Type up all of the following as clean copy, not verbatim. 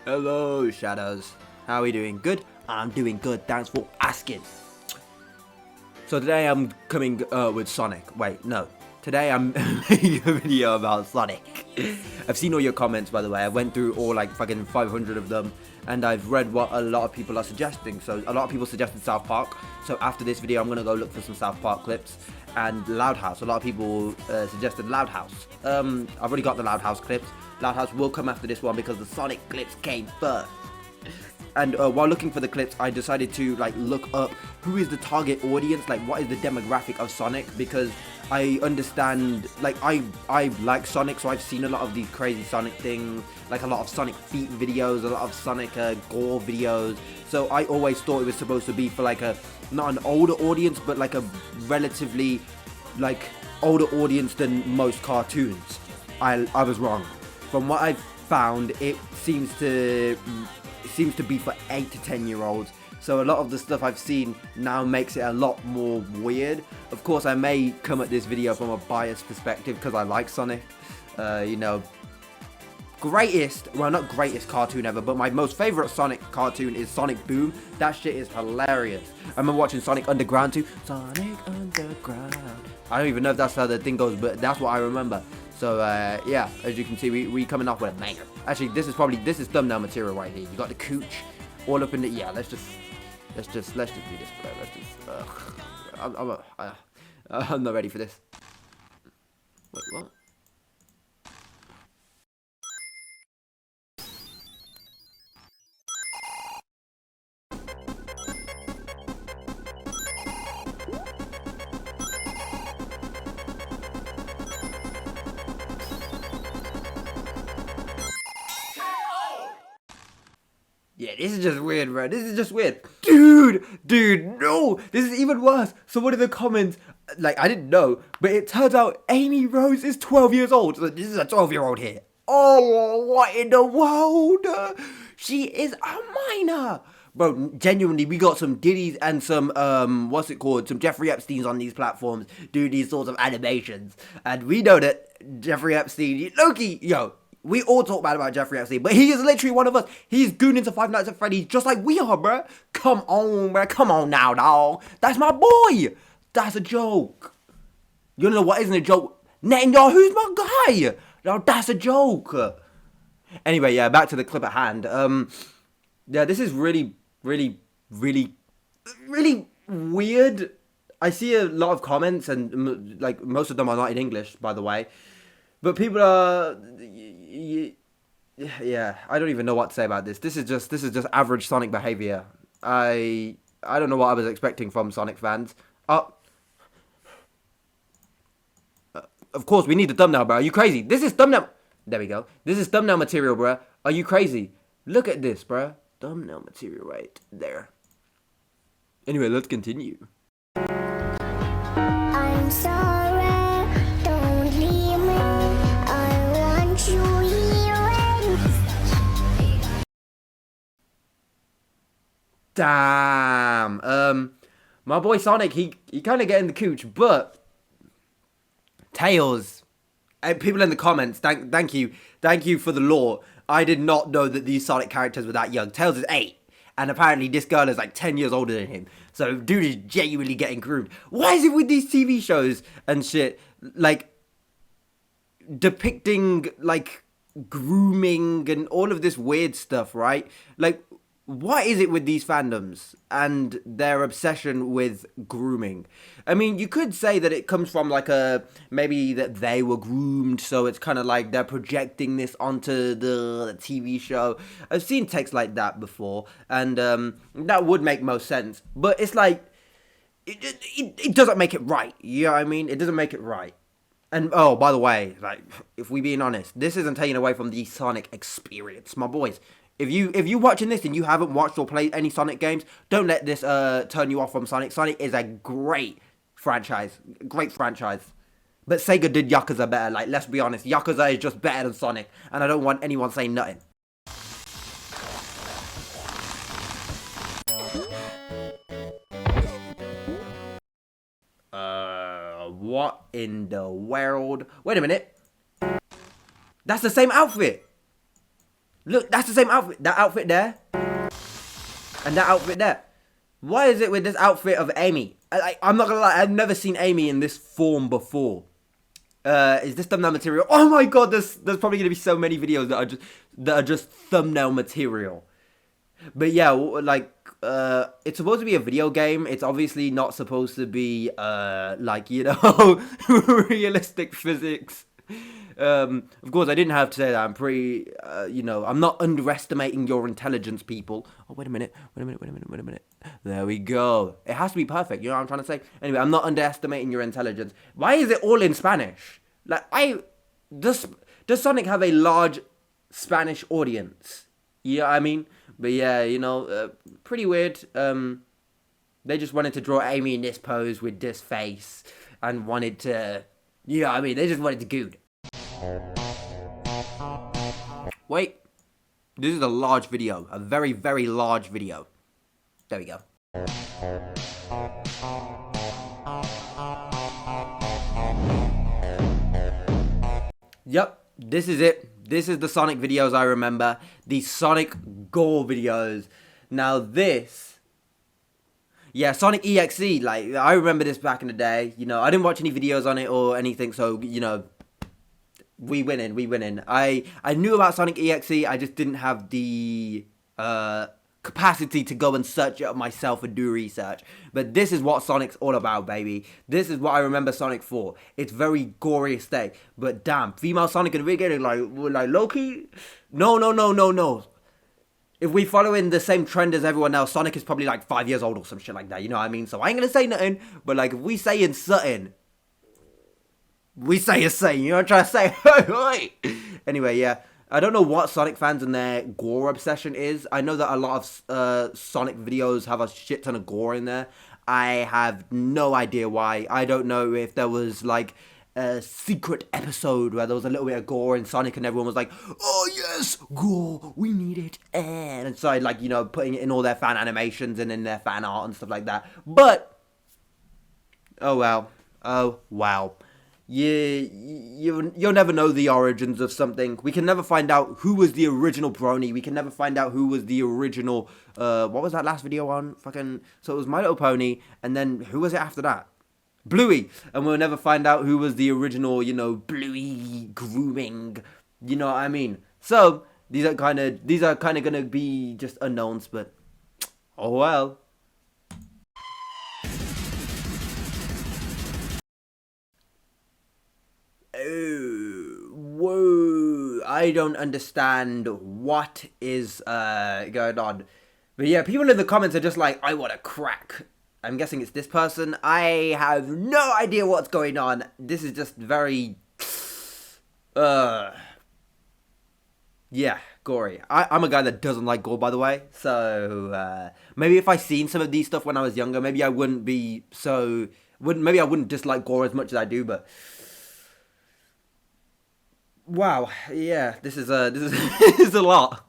Hello, Shadows. How are we doing? Good? I'm doing good. Thanks for asking. So today I'm coming with Sonic. Wait, no. Today I'm making a video about Sonic. I've seen all your comments, by the way. I went through all like fucking 500 of them, and I've read what a lot of people are suggesting. So a lot of people suggested South Park. So after this video, I'm gonna go look for some South Park clips. And Loud House. A lot of people suggested Loud House. I've already got the Loud House clips. Loud House will come after this one because the Sonic clips came first. And while looking for the clips, I decided to like look up who is the target audience, like what is the demographic of Sonic, because I understand, like I like Sonic, so I've seen a lot of these crazy Sonic things, like a lot of Sonic feet videos, a lot of Sonic gore videos. So I always thought it was supposed to be for like a not an older audience, but like a relatively like older audience than most cartoons. I was wrong. From what I've found, it seems to be for 8 to 10 year olds. So a lot of the stuff I've seen now makes it a lot more weird. Of course, I may come at this video from a biased perspective because I like Sonic. You know, not greatest cartoon ever, but my most favorite Sonic cartoon is Sonic Boom. That shit is hilarious. I remember watching Sonic Underground too. Sonic Underground. I don't even know if that's how the thing goes, but that's what I remember. So yeah, as you can see, we coming off with a banger. Actually, this is thumbnail material right here. You got the cooch all up in the, yeah. Let's just do this, bro. I'm not ready for this. Wait, what? Yeah, this is just weird, bro. This is just weird. Dude, no. This is even worse. Someone in the comments, like, I didn't know, but it turns out Amy Rose is 12 years old. So this is a 12-year-old here. Oh, what in the world? She is a minor. Bro, genuinely, we got some Diddy's and some, some Jeffrey Epstein's on these platforms doing these sorts of animations. And we know that Jeffrey Epstein, Loki, yo, we all talk bad about Jeffrey Epstein, but he is literally one of us. He's gooning to Five Nights at Freddy's just like we are, bruh. Come on, bruh. Come on now, dawg. That's my boy. That's a joke. You know what isn't a joke? Netanyahu's my guy. No, that's a joke. Anyway, yeah, back to the clip at hand. Yeah, this is really weird. I see a lot of comments, and like most of them are not in English, by the way. But people are, yeah, I don't even know what to say about this. This is just average Sonic behavior. I don't know what I was expecting from Sonic fans. Of course, we need the thumbnail, bro. Are you crazy? This is thumbnail. There we go. This is thumbnail material, bro. Are you crazy? Look at this, bro. Thumbnail material right there. Anyway, let's continue. I'm sorry. Don't leave me. I want you here. Damn. My boy Sonic, he kind of getting the cooch, but Tails. People in the comments, thank you for the lore. I did not know that these Sonic characters were that young. Tails is 8, and apparently this girl is like 10 years older than him. So dude is genuinely getting groomed. Why is it with these TV shows and shit, like depicting like grooming and all of this weird stuff, right? Like, what is it with these fandoms and their obsession with grooming? I mean, you could say that it comes from like maybe that they were groomed, so it's kind of like they're projecting this onto the TV show. I've seen texts like that before, and that would make most sense. But it's like, it doesn't make it right. You know what I mean? It doesn't make it right. And, oh, by the way, like, if we being honest, this isn't taken away from the Sonic experience, my boys. If you watching this and you haven't watched or played any Sonic games, don't let this turn you off from Sonic. Sonic is a great franchise. But Sega did Yakuza better. Like, let's be honest, Yakuza is just better than Sonic, and I don't want anyone saying nothing. What in the world? Wait a minute. That's the same outfit. Look, that's the same outfit. That outfit there. And that outfit there. Why is it with this outfit of Amy? I'm not gonna lie, I've never seen Amy in this form before. Is this thumbnail material? Oh my god, there's probably gonna be so many videos that are just thumbnail material. But yeah, like, it's supposed to be a video game. It's obviously not supposed to be, like, you know, realistic physics. Of course, I didn't have to say that. I'm pretty, you know, I'm not underestimating your intelligence, people. Oh, wait a minute. There we go. It has to be perfect. You know what I'm trying to say? Anyway, I'm not underestimating your intelligence. Why is it all in Spanish? Like, does Sonic have a large Spanish audience? You know what I mean? But yeah, you know, pretty weird. They just wanted to draw Amy in this pose with this face and wanted to, you know what I mean? They just wanted to good. Wait, this is a large video, a very, very large video. There we go. Yep, this is it. This is the Sonic videos I remember. The Sonic gore videos. Now this, yeah, Sonic EXE, like, I remember this back in the day. You know, I didn't watch any videos on it or anything, so, you know, we winning. I knew about Sonic EXE, I just didn't have the capacity to go and search it up myself and do research. But this is what Sonic's all about, baby. This is what I remember Sonic for. It's very gory aesthetic. But damn, female Sonic in the beginning, like low-key? No. If we follow in the same trend as everyone else, Sonic is probably like 5 years old or some shit like that, you know what I mean? So I ain't gonna say nothing, but like if we say in something, we say a saying, you know what I'm trying to say? Anyway, yeah. I don't know what Sonic fans and their gore obsession is. I know that a lot of Sonic videos have a shit ton of gore in there. I have no idea why. I don't know if there was like a secret episode where there was a little bit of gore in Sonic and everyone was like, oh yes, gore, we need it. And so like, you know, putting it in all their fan animations and in their fan art and stuff like that. But, oh wow. You'll never know the origins of something. We can never find out who was the original Brony. We can never find out who was the original, what was that last video on? So it was My Little Pony, and then who was it after that? Bluey. And we'll never find out who was the original, you know, Bluey grooming. You know what I mean? So, these are kind of gonna be just unknowns, but, oh well. Whoa, I don't understand what is going on. But yeah, people in the comments are just like, I want to crack. I'm guessing it's this person. I have no idea what's going on. This is just very, yeah, gory. I'm a guy that doesn't like gore, by the way. So, maybe if I seen some of these stuff when I was younger, maybe I wouldn't be so, maybe I wouldn't dislike gore as much as I do, but wow, yeah, this is this is a lot.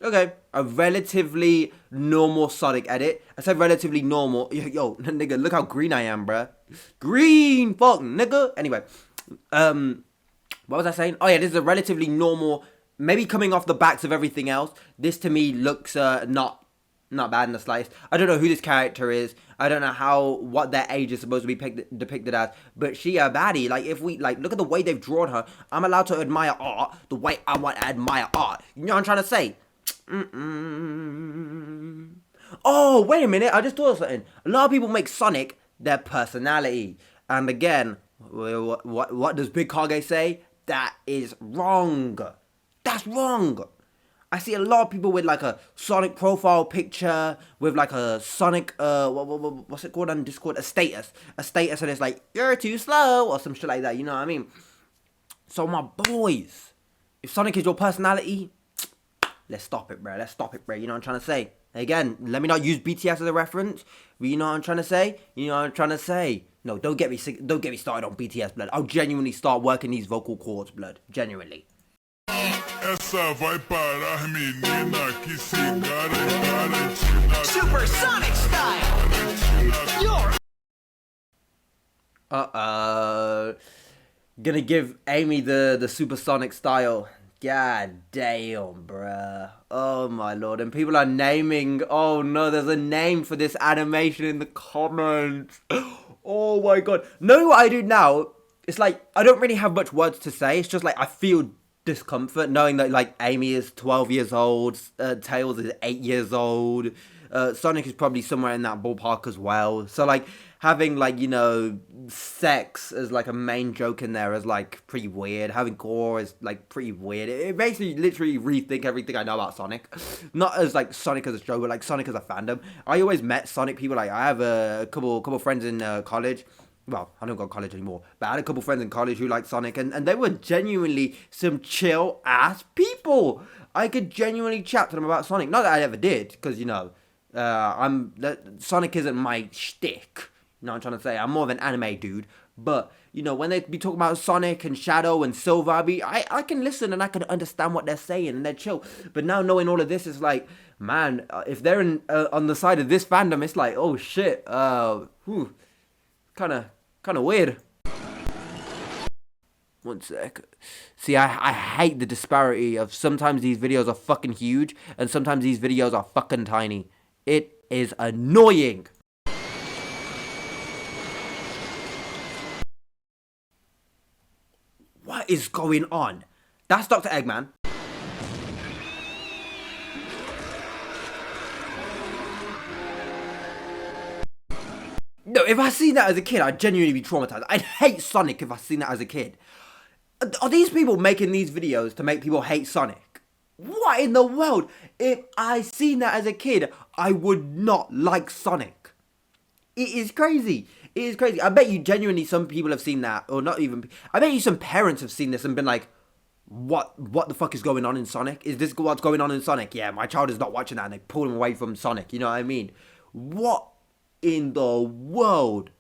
Okay, a relatively normal Sonic edit. I said relatively normal. Yo, nigga, look how green I am, bruh. Green, fuck, nigga. Anyway, what was I saying? Oh yeah, this is a relatively normal, maybe coming off the backs of everything else. This to me looks not bad in the slightest. I don't know who this character is. I don't know what their age is supposed to be depicted as. But she a baddie. Like, if we, like, look at the way they've drawn her. I'm allowed to admire art the way I want to admire art. You know what I'm trying to say? Oh, wait a minute. I just thought of something. A lot of people make Sonic their personality. And again, what does Big Kage say? That is wrong. That's wrong. I see a lot of people with like a Sonic profile picture, with like a Sonic, what's it called on Discord? A status, and it's like, you're too slow, or some shit like that, you know what I mean? So my boys, if Sonic is your personality, let's stop it, bro, you know what I'm trying to say? Again, let me not use BTS as a reference, but you know what I'm trying to say? No, don't get me started on BTS, blood. I'll genuinely start working these vocal cords, blood, genuinely. Essa vai parar, menina, que se garantir. Supersonic style! You're Gonna give Amy the supersonic style. God damn, bruh. Oh my lord. And people are naming. Oh no, there's a name for this animation in the comments. Oh my god. Knowing what I do now, it's like I don't really have much words to say. It's just like I feel discomfort knowing that like Amy is 12 years old, Tails is 8 years old, Sonic is probably somewhere in that ballpark as well. So like having like, you know, sex as like a main joke in there is like pretty weird. Having gore is like pretty weird. It makes me literally rethink everything I know about Sonic. Not as like Sonic as a show, but like Sonic as a fandom. I always met Sonic people. Like I have a couple friends in college. Well, I don't go to college anymore, but I had a couple friends in college who liked Sonic, and they were genuinely some chill-ass people. I could genuinely chat to them about Sonic. Not that I ever did, because, you know, Sonic isn't my shtick. You know what I'm trying to say? I'm more of an anime dude. But, you know, when they be talking about Sonic and Shadow and Silver, I can listen and I can understand what they're saying, and they're chill. But now knowing all of this, it's like, man, if they're on the side of this fandom, it's like, oh, shit, kind of weird. One sec. See, I hate the disparity of sometimes these videos are fucking huge and sometimes these videos are fucking tiny. It is annoying. What is going on? That's Dr. Eggman. No, if I seen that as a kid, I'd genuinely be traumatized. I'd hate Sonic if I seen that as a kid. Are these people making these videos to make people hate Sonic? What in the world? If I seen that as a kid, I would not like Sonic. It is crazy. It is crazy. I bet you genuinely some people have seen that, or not even. I bet you some parents have seen this and been like, what the fuck is going on in Sonic? Is this what's going on in Sonic? Yeah, my child is not watching that, and they pull him away from Sonic. You know what I mean? What in the world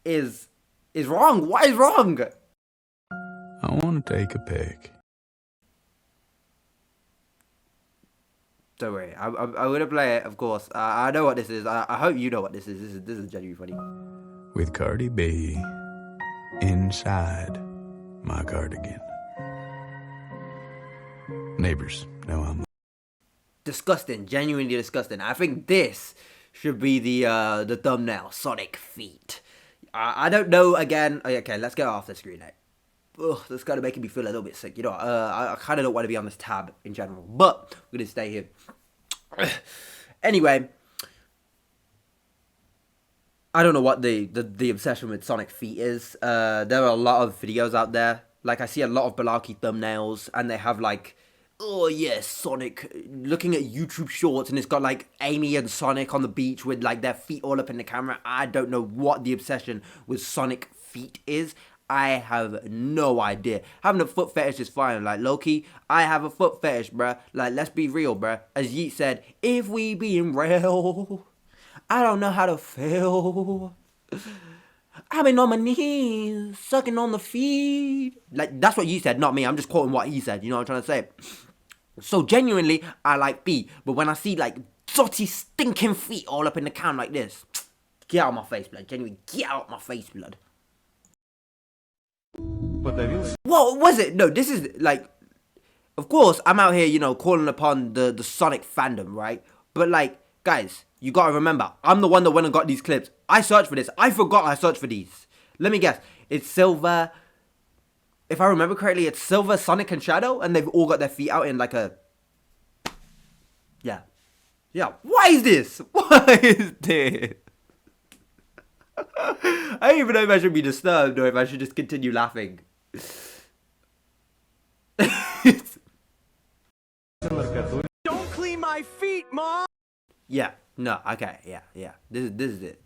is wrong? What is wrong? I want to take a pic. Don't worry, I'm gonna play it, of course. I know what this is. I hope you know what this is. This is genuinely funny. With Cardi B inside my cardigan. Neighbors know I'm Disgusting, genuinely disgusting. I think this should be the thumbnail. Sonic feet. I don't know. Again, okay, let's get off the screen now. Ugh, that's kind of making me feel a little bit sick. You know, I kind of don't want to be on this tab in general, but we're gonna stay here. Anyway, I don't know what the obsession with Sonic feet is. There are a lot of videos out there. Like I see a lot of Balarki thumbnails, and they have like, oh yes, Sonic, looking at YouTube shorts, and it's got like Amy and Sonic on the beach with like their feet all up in the camera. I don't know what the obsession with Sonic feet is. I have no idea. Having a foot fetish is fine. Like, low-key, I have a foot fetish, bruh. Like, let's be real, bruh. As Yeet said, if we being real, I don't know how to feel. I've been on my knees, sucking on the feet. Like, that's what you said, not me. I'm just quoting what he said. You know what I'm trying to say? So, genuinely, I like feet. But when I see, like, dirty, stinking feet all up in the cam like this, get out of my face, blood. Genuinely, get out of my face, blood. What was it? No, this is like, of course, I'm out here, you know, calling upon the Sonic fandom, right? But like, guys, you gotta remember, I'm the one that went and got these clips. I searched for this. I forgot I searched for these. Let me guess. It's Silver. If I remember correctly, it's Silver, Sonic, and Shadow, and they've all got their feet out in like a. Yeah. Why is this? Why is this? I don't even know if I should be disturbed or if I should just continue laughing. Don't clean my feet, Mom! Yeah, no, okay, yeah. This is it.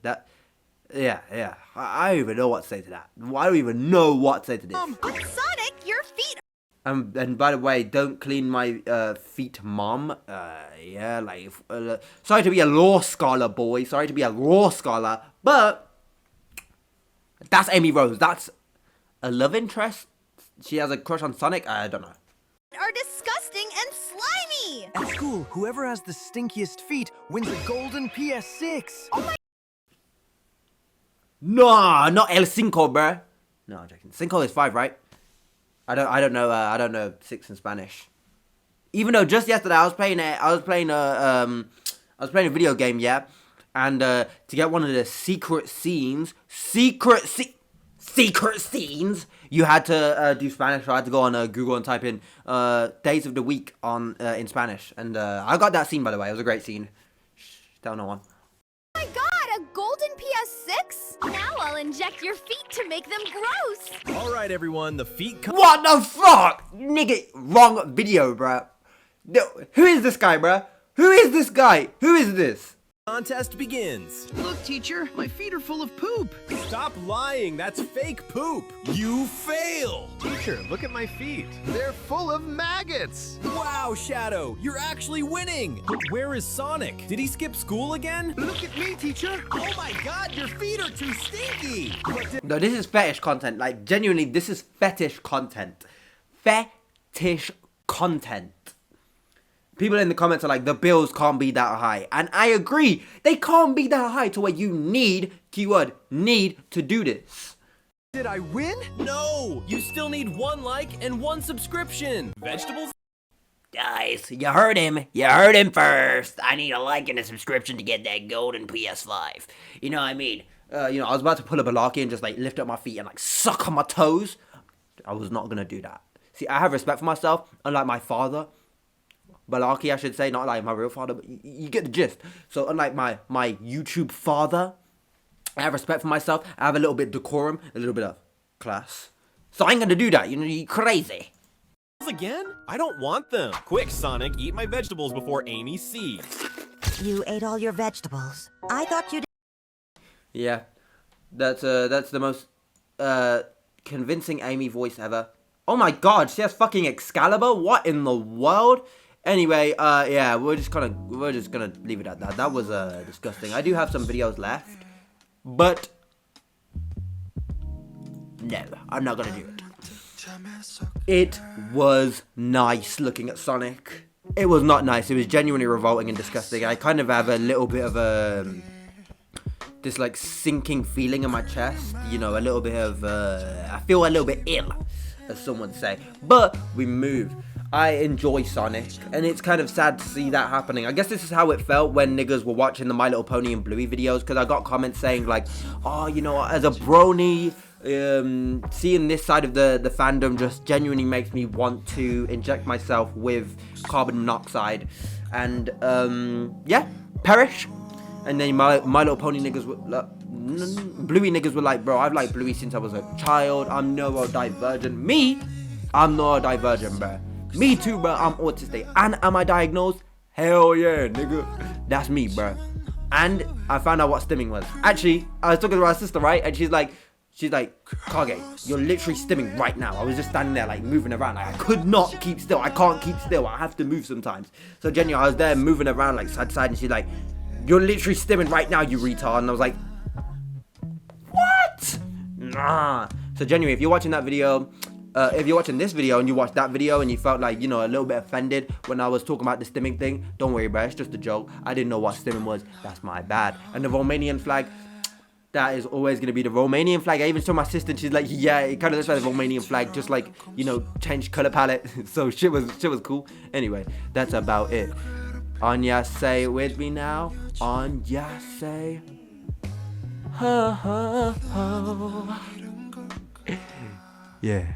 Yeah. I don't even know what to say to that. I don't even know what to say to this. Sonic, your feet. And by the way, don't clean my feet, Mom. Yeah, like, sorry to be a law scholar, boy. Sorry to be a law scholar, but that's Amy Rose. That's a love interest. She has a crush on Sonic. I don't know. Are disgusting and slimy. At school, whoever has the stinkiest feet wins a golden PS6. Oh my. No, not el cinco, bruh. No, I'm joking. Cinco is 5, right? I don't know 6 in Spanish. Even though just yesterday I was playing a video game, yeah, and to get one of the secret scenes, you had to do Spanish. So I had to go on Google and type in days of the week on in Spanish, and I got that scene, by the way. It was a great scene. Shh, tell no one. Oh my god, a golden PS6? Now I'll inject your feet to make them gross. All right, everyone, the feet come. What the fuck? Nigga, wrong video, bruh. No, who is this guy, bruh? Who is this guy? Who is this? Contest begins. Look, teacher, my feet are full of poop. Stop lying. That's fake poop. You fail. Teacher, look at my feet. They're full of maggots. Wow, Shadow, you're actually winning. But where is Sonic? Did he skip school again? Look at me, teacher. Oh my god, your feet are too stinky. No, this is fetish content. Like, genuinely, this is fetish content. Fetish content. People in the comments are like, the bills can't be that high. And I agree. They can't be that high to where you need, keyword, need to do this. Did I win? No, you still need 1 like and 1 subscription. Vegetables? Guys, you heard him. You heard him first. I need a like and a subscription to get that golden PS5. You know what I mean? I was about to pull a Balaki and just like lift up my feet and like suck on my toes. I was not going to do that. See, I have respect for myself, unlike my father. Balaki, I should say, not like my real father, but you get the gist. So unlike my YouTube father, I have respect for myself. I have a little bit of decorum, a little bit of class. So I ain't gonna do that. You crazy. Again? I don't want them. Quick, Sonic, eat my vegetables before Amy sees. You ate all your vegetables. I thought you did. Yeah, that's the most convincing Amy voice ever. Oh my god, she has fucking Excalibur. What in the world? Anyway, yeah, we're just gonna leave it at that. That was disgusting. I do have some videos left, but no, I'm not gonna do it. It was nice looking at Sonic. It was not nice. It was genuinely revolting and disgusting. I kind of have a little bit of this like sinking feeling in my chest. You know, a little bit of I feel a little bit ill, as some would say. But we move. I enjoy Sonic, and it's kind of sad to see that happening. I guess this is how it felt when niggas were watching the My Little Pony and Bluey videos, because I got comments saying like, oh, you know, as a brony, seeing this side of the fandom just genuinely makes me want to inject myself with carbon monoxide, and yeah, perish. And then my Little Pony niggas were Bluey niggas were like, bro, I've liked Bluey since I was a child. I'm neurodivergent. Me, I'm neurodivergent, bro. Me too, bro. I'm autistic. And am I diagnosed? Hell yeah, nigga. That's me, bro. And I found out what stimming was. Actually, I was talking to my sister, right? And she's like, Kage, you're literally stimming right now. I was just standing there, like, moving around. Like, I could not keep still. I can't keep still. I have to move sometimes. So, genuinely, I was there moving around, like, side to side. And she's like, you're literally stimming right now, you retard. And I was like, what? Nah. So, genuinely, if you're watching that video... if you're watching this video and you watched that video and you felt like, you know, a little bit offended when I was talking about the stimming thing, don't worry, bro. It's just a joke. I didn't know what stimming was. That's my bad. And the Romanian flag, that is always going to be the Romanian flag. I even told my sister and she's like, yeah, it kind of looks like the Romanian flag, just like, you know, changed color palette. So shit was cool. Anyway, that's about it. Anya, say it with me now. Anya, say. Ho, ho, ho. Yeah.